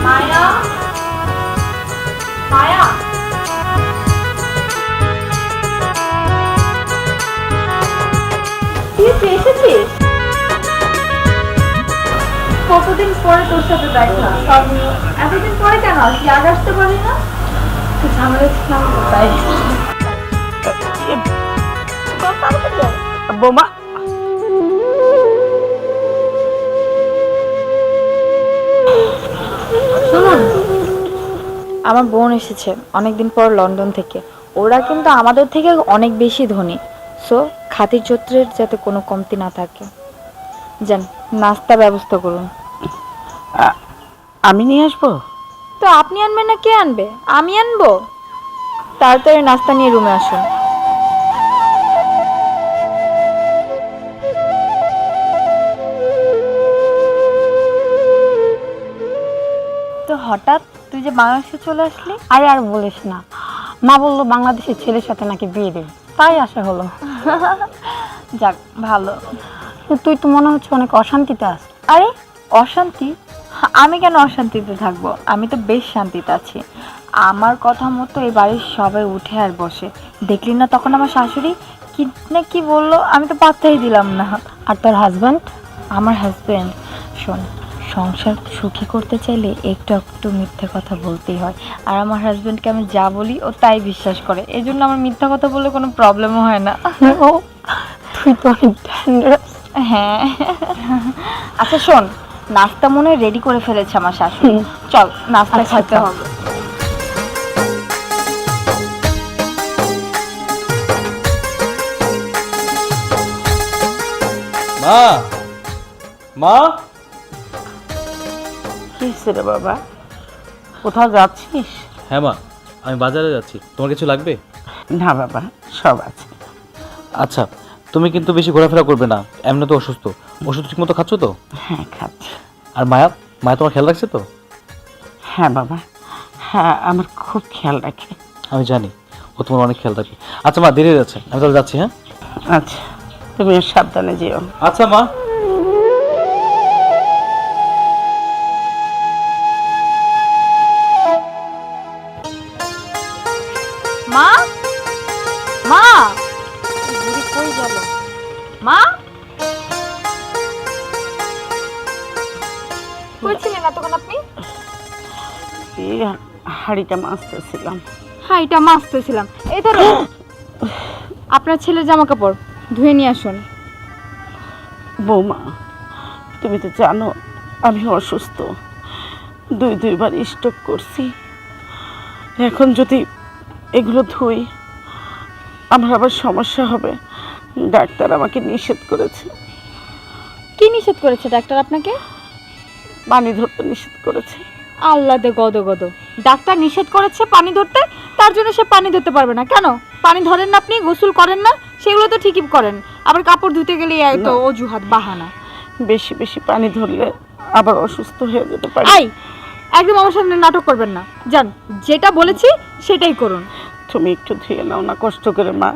মায়া, মায়া, তুই এসেছিস? কতদিন পরে তোর সাথে দেখা। এতদিন পরে কেন আসলি? আগে আসতে পারি না? ঝামেলা ছিলাম তাই। বোমা শুনুন, আমার বোন এসেছে অনেকদিন পর লন্ডন থেকে। ওরা কিন্তু আমাদের থেকে অনেক বেশি ধনী। সো খাতির চত্রের যাতে কোনো কমতি না থাকে। যান, নাস্তা ব্যবস্থা করুন। আমি নিয়ে আসবো? তো আপনি আনবেন না কে আনবে? আমি আনবো। তাড়াতাড়ি নাস্তা নিয়ে রুমে আসুন। তো হঠাৎ তুই যে বাংলাদেশে চলে আসলি? আরে আর বলিস না, মা বললো বাংলাদেশের ছেলের সাথে নাকি বিয়ে দেবে, তাই আসা হলো। যাক ভালো। তুই তো মনে হচ্ছে অনেক অশান্তিতে আছিস। আরে অশান্তি? আমি কেন অশান্তিতে থাকবো? আমি তো বেশ শান্তিতে আছি। আমার কথা মতো এই বাড়ির সবাই উঠে আর বসে। দেখলি না তখন আমার শাশুড়ি কি না কি বললো, আমি তো পাত্তাই দিলাম না। আর তোর হাজব্যান্ড? আমার হাজবেন্ড, শোন, সংসার সুখী করতে চাইলে একটু একটু মিথ্যা কথা বলতেই হয়। আর আমার হাজবেন্ডকে আমি যা বলি ও তাই বিশ্বাস করে। এই জন্য আমার মিথ্যা কথা বললে কোনো প্রবলেমও হয় না। ও, তুই তো অনেক ডেঞ্জারাস। হ্যাঁ। আচ্ছা শোন, নাস্তা মনে হয় রেডি করে ফেলেছে আমার শাশুড়ি। চল নাস্তা আচ্ছা, খেতে আচ্ছা। হবে। মা, মা, কি রে বাবা, কোথাও যাচ্ছিস? হ্যাঁ মা, আমি বাজারে যাচ্ছি। তোমার কিছু লাগবে? না বাবা, সব আছে। আচ্ছা, তুমি কিন্তু বেশি ঘোরাফেরা করবে না, এমনি তো অসুস্থ। ওষুধ ঠিক মতো খাচ্ছ তো? হ্যাঁ খাচ্ছি। আর মায়া, মায়া তোমার খেয়াল রাখছে তো? হ্যাঁ বাবা, হ্যাঁ আমার খুব খেয়াল রাখে। আমি জানি ও তোমার অনেক খেয়াল রাখে। আচ্ছা মা, দেরি হয়ে যাচ্ছে, আমি তাহলে যাচ্ছি। হ্যাঁ আচ্ছা, তুমি সাবধানে যেও। আচ্ছা মা। মা, মা, বুড়ি কই গেল? মা, কই ছিলেন এতক্ষণ আপনি? এই হাঁড়িটা মাজতেছিলাম। হ্যাঁ, এটা মাছতেছিলাম। এই ধরো আপনার ছেলের জামা কাপড় ধুয়ে নিয়ে আসুন। বৌমা, তুমি তো জানো আমি অসুস্থ, দুইবার স্ট্রোক করছি। এখন যদি এগুলো ধুই আমার আবার সমস্যা হবে। ডাক্তার আমাকে নিষেধ করেছে। কি নিষেধ করেছে ডাক্তার আপনাকে? পানি ধরতে নিষেধ করেছে। আল্লাহ দে গদ গদ, ডাক্তার নিষেধ করেছে পানি ধরতে, তার জন্য সে পানি ধরতে পারবে না কেন? পানি ধরেন না আপনি, গোসল করেন না, সেগুলো তো ঠিকই করেন। আবার কাপড় ধুতে গেলে এত অজুহাত বাহানা। বেশি বেশি পানি ধরলে আবার অসুস্থ হয়ে যেতে পারি। আই, একদম আমার সামনে নাটক করবেন না। যান, যেটা বলেছি সেটাই করুন। তুমি একটু ধুয়ে নাও না কষ্ট করে মা।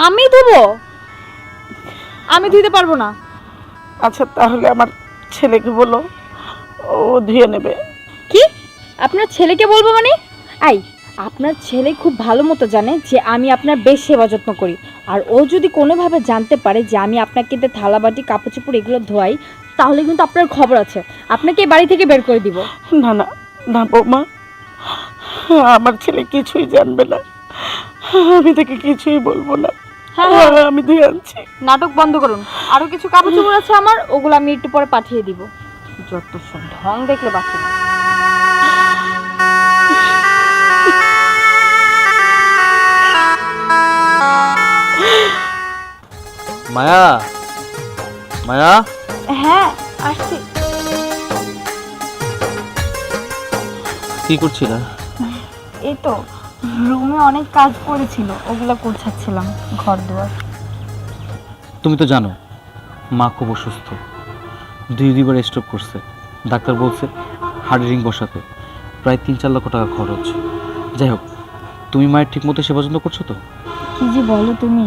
আমি ধুবো? আমি ধুইতে পারবো না। আচ্ছা তাহলে আমার ছেলেকে বলো, ও ধুয়ে নেবে। কি? আপনার ছেলেকে বলবো মানে? আই, আপনার ছেলে খুব ভালো মতো জানে যে আমি আপনার বেশ সেবা যত্ন করি। আর ও যদি কোনোভাবে জানতে পারে যে আমি আপনাকে থালা বাটি কাপড় চোপড় এগুলো ধোয়াই, তাহলে কিন্তু আপনার খবর আছে। আপনাকে এই বাড়ি থেকে বের করে দিব। না না না বৌমা, আমার ছেলে কিছুই জানবে না, আমি তাকে কিছুই বলবো না। হ্যাঁ, আমি ধুয়ে আনছি। নাটক বন্ধ করুন। আরো কিছু কাপড় চোপড় আছে আমার, ওগুলো আমি একটু পরে পাঠিয়ে দিব। যত সব ঢং দেখলে বাঁচি না। মায়া, মায়া, হ্যাঁ আসছি। কি করছিলা? এই তো রুমে অনেক কাজ পড়েছিল, ওগুলো গোছাচ্ছিলাম, ঘর দুয়ার। তুমি তো জানো মা খুব অসুস্থ, দুইবার স্ট্রোক করছে। ডাক্তার বলছে হার্ট রিং বসাতে, প্রায় 3-4 লক্ষ টাকা খরচ। যাই হোক, তুমি মায়ের ঠিক মতো সেবা যত্ন করছো তো? কি যে বলো তুমি,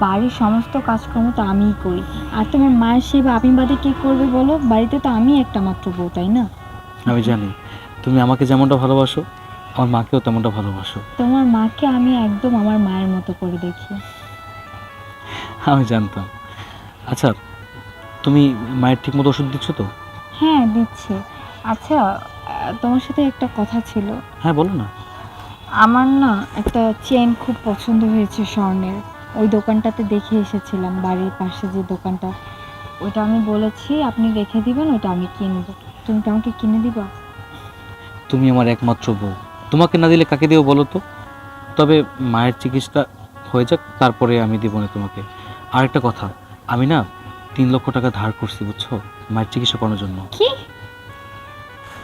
বাড়ির সমস্ত কাজকর্ম তো আমিই করি। আর তোমার মায়ের সেবা আমি বাদে কে করবে বলো? বাড়িতে তো আমি একটা মাত্র বউ, তাই না? আমি জানি, তুমি আমাকে যেমনটা ভালোবাসো আমার মাকেও তেমনটা ভালোবাসো। তোমার মাকে আমি একদম আমার মায়ের মতো করে দেখি। আমি জানতাম। আচ্ছা, তুমি মায়ের ঠিক মতো ওষুধ দিচ্ছ তো? হ্যাঁ দিচ্ছি। আচ্ছা তোমার সাথে একটা কথা ছিল। হ্যাঁ বলো না। আমার না একটা চেন খুব পছন্দ হয়েছে স্বর্ণের, ওই দোকানটাতে দেখে এসেছিলাম, বাড়ির পাশে যে দোকানটা, ওটা আমি বলেছি আপনি রেখে দিবেন, ওটা আমি কিনবো। তুমি কি আমাকে কিনে দিবা? তুমি আমার একমাত্র বউ, তোমাকে না দিলে কাকে দিও বলো তো? তবে মায়ের চিকিৎসা হয়ে যাক, তারপরে আমি দিব না তোমাকে। আর একটা কথা, আমি না 3 লক্ষ টাকা ধার করছি বুঝছো, মায়ের চিকিৎসা করানোর জন্য। কি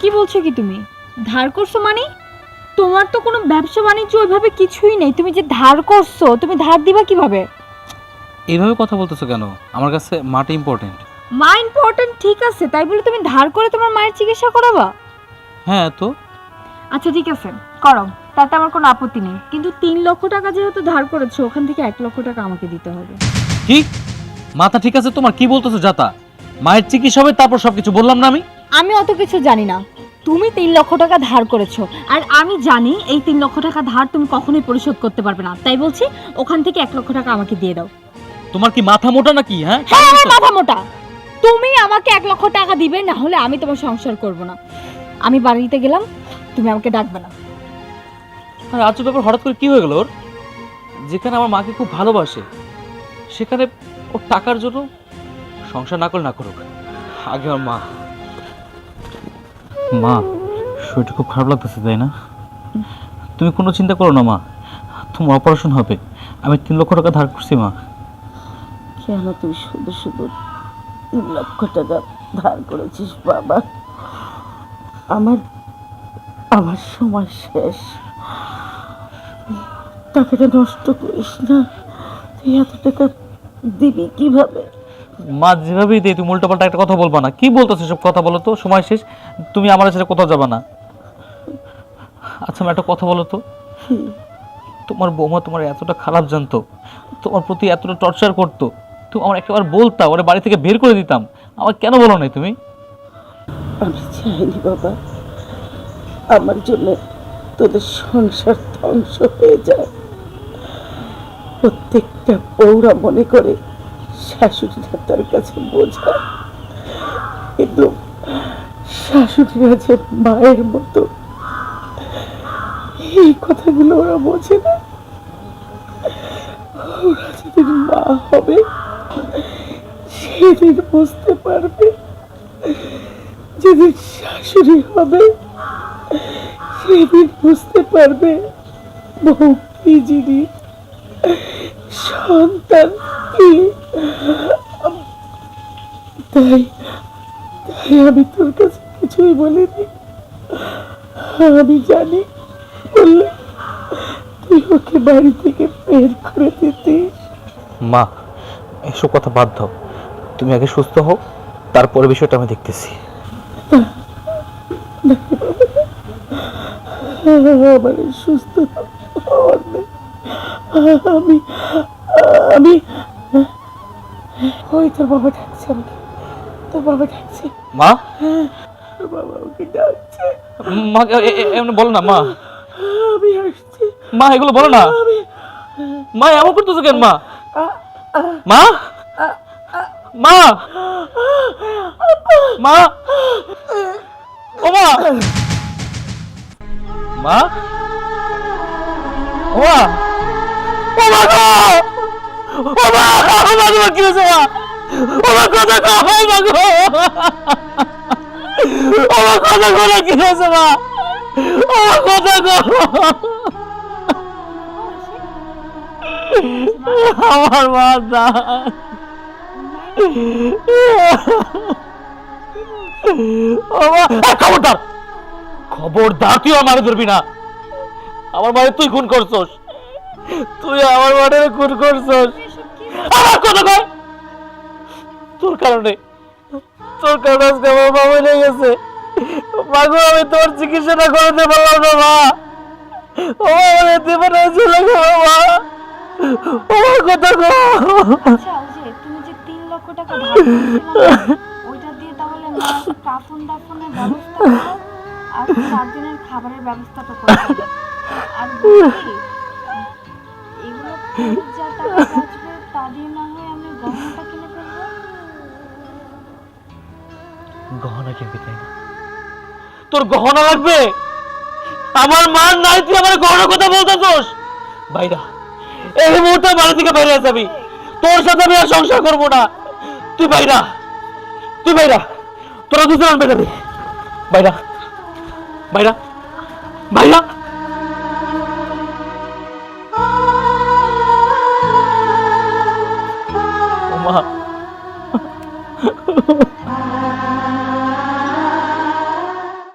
কি বলছো কি তুমি? ধার করছো মানে? তোমার তো কোনো ব্যবসা বাণিজ্য ওইভাবে কিছুই নেই, তুমি যে ধার করছো, তুমি ধার দিবা কিভাবে? এইভাবে কথা বলতেছো কেন? আমার কাছে মাটা ইম্পর্টেন্ট। মা ইম্পর্টেন্ট ঠিক আছে, তাই বলে তুমি ধার করে তোমার মায়ের চিকিৎসা করাবা? হ্যাঁ তো আচ্ছা ঠিক আছে, করো, তাতে আমার কোনো আপত্তি নেই, কিন্তু 3 লক্ষ টাকা যেহেতু ধার করেছো, ওখান থেকে 1 লক্ষ টাকা আমাকে দিতে হবে। কি মাথা ঠিক আছে তোমার? কি বলতেছো যাতা? মায়ের চিকিৎসা হবে তারপর সবকিছু বললাম না আমি? আমি অত কিছু জানি না, তুমি 3 লক্ষ টাকা ধার করেছো, আর আমি জানি এই 3 লক্ষ টাকা ধার তুমি কখনোই পরিশোধ করতে পারবে না, তাই বলছি ওখান থেকে 1 লক্ষ টাকা আমাকে দিয়ে দাও। তোমার কি মাথা মোটা নাকি? হ্যাঁ হ্যাঁ আমার মাথা মোটা, তুমি আমাকে 1 লক্ষ টাকা দিবে, না হলে আমি তোমার সংসার করব না। আমি বাড়িতে গেলাম, তুমি আমাকে ডাকবে না। আর আজব ব্যাপার, হঠাৎ করে কি হয়ে গেল ওর? যেখানে আমার মাকে খুব ভালোবাসে সেখানে ওর টাকার জন্য সংসার না করে না করুক, আগে আমার মা। মা শরীরটা খুব খারাপ লাগতেছে তাই না? তুমি কোনো চিন্তা করো না মা, তোমার অপারেশন হবে, আমি 3 লক্ষ টাকা ধার করছি মা। কেন তুই শুধু শুধু 3 লক্ষ টাকা ধার করেছিস বাবা? আমার আমার সময় শেষ, টাকাটা নষ্ট করিস না। তুই এত টাকা দিবি কিভাবে? মা যেভাবেই দেই তুমি উল্টোপাল্টা একটা কথা বলবা না। কি বলতেছো সব কথা? বলো তো, সময় শেষ, তুমি আমার ছেড়ে কোথাও যাবা না। আচ্ছা আমার একটা কথা বলো তো, তোমার বৌমা তোমার এতটা খারাপ জানতো, তোমার প্রতি এতটা টর্চার করতো, তুমি আমার একবার বলতা, ওরা বাড়ি থেকে বের করে দিতাম, আমার কেন বলো নাই তুমি? আমি চাইনি বাবা আমার জন্য তোদের সংসার ধ্বংস হয়ে যায়। প্রত্যেকটা বউরা মনে করে শাশুড়িরা তার কাছে বোঝা, কিন্তু শাশুড়িরা যে মায়ের মতো, এই কথাগুলো ওরা বোঝে না। ওরা যেদিন মা হবে সেদিন বুঝতে পারবে, যেদিন শাশুড়ি হবে সেদিন বুঝতে পারবে বউ কি জিনিস, সন্তান কি। তাই তাই আমি তোর কাছে কিছুই বলিনি। আমি জানি বললে তুই ওকে বাড়ি থেকে বের করে দিতিস। মা এসব কথা বাদ দাও, তুমি আগে সুস্থ হও, তারপরে বিষয়টা আমি দেখতেছি। আমার সুস্থ হওয়ার নেই। আমি আমি ওই তোর বাবা ডাকছে আমাকে, তোর বাবা ডাকছে। মা তোর বাবা ওকে ডাকছে। মা এমন বলো না মা। আমি আসছি মা এগুলো বলো না আমি। মা, এমন করতেছো কেন মা? মা মা মা ও মা মা ও মা ও মা গো! ও মা! ও মা গো, কি হয়েছে মা? ও মা কথা কও! ও মা গো! ও মা কথা কও না, কি হয়েছে মা? ও মা কথা কও! আমার মা না। ও মা! খবরদার, খবরদার, তুই আমার মারে ধরবি না। আমার মারে তুই খুন করছস, তুই আমার মারে খুন করছস। আমার কথা কর, তোর কারণে, তোর কারণে আজকে আমার মা মরে গেছে। মাগো আমি তোর চিকিৎসাটা করাতে পারলাম না মা। ও আমার এতে পারে চলে গেল মা। ও কথা কর। আচ্ছা ওই যে তুমি যে 3 লক্ষ টাকা ধার করেছিলে না, ওইটা দিয়ে তাহলে মার কাফন দাফনের ব্যবস্থা করো, আর আমাদের 4 দিনের খাবারের ব্যবস্থাটা করতে হবে। আর বলছি, এগুলো খরচ যা টাকা বাঁচবে তা দিয়ে না হয় আমি গহনাটা কিনে ফেলবো। গহনা কিনবি তাই না? তোর গহনা লাগবে? আমার মান নাই, তুই আমার গহনার কথা বলতেছস? বাইরা, এই মুহূর্তে বাড়ি থেকে বাইরে যাবি। তোর সাথে আমি আর সংসার করবো না। তুই বাইরা, তুই বাইরা, তোরা দুজন বেরাবি। বাইরা, বাইরা, বাইরা।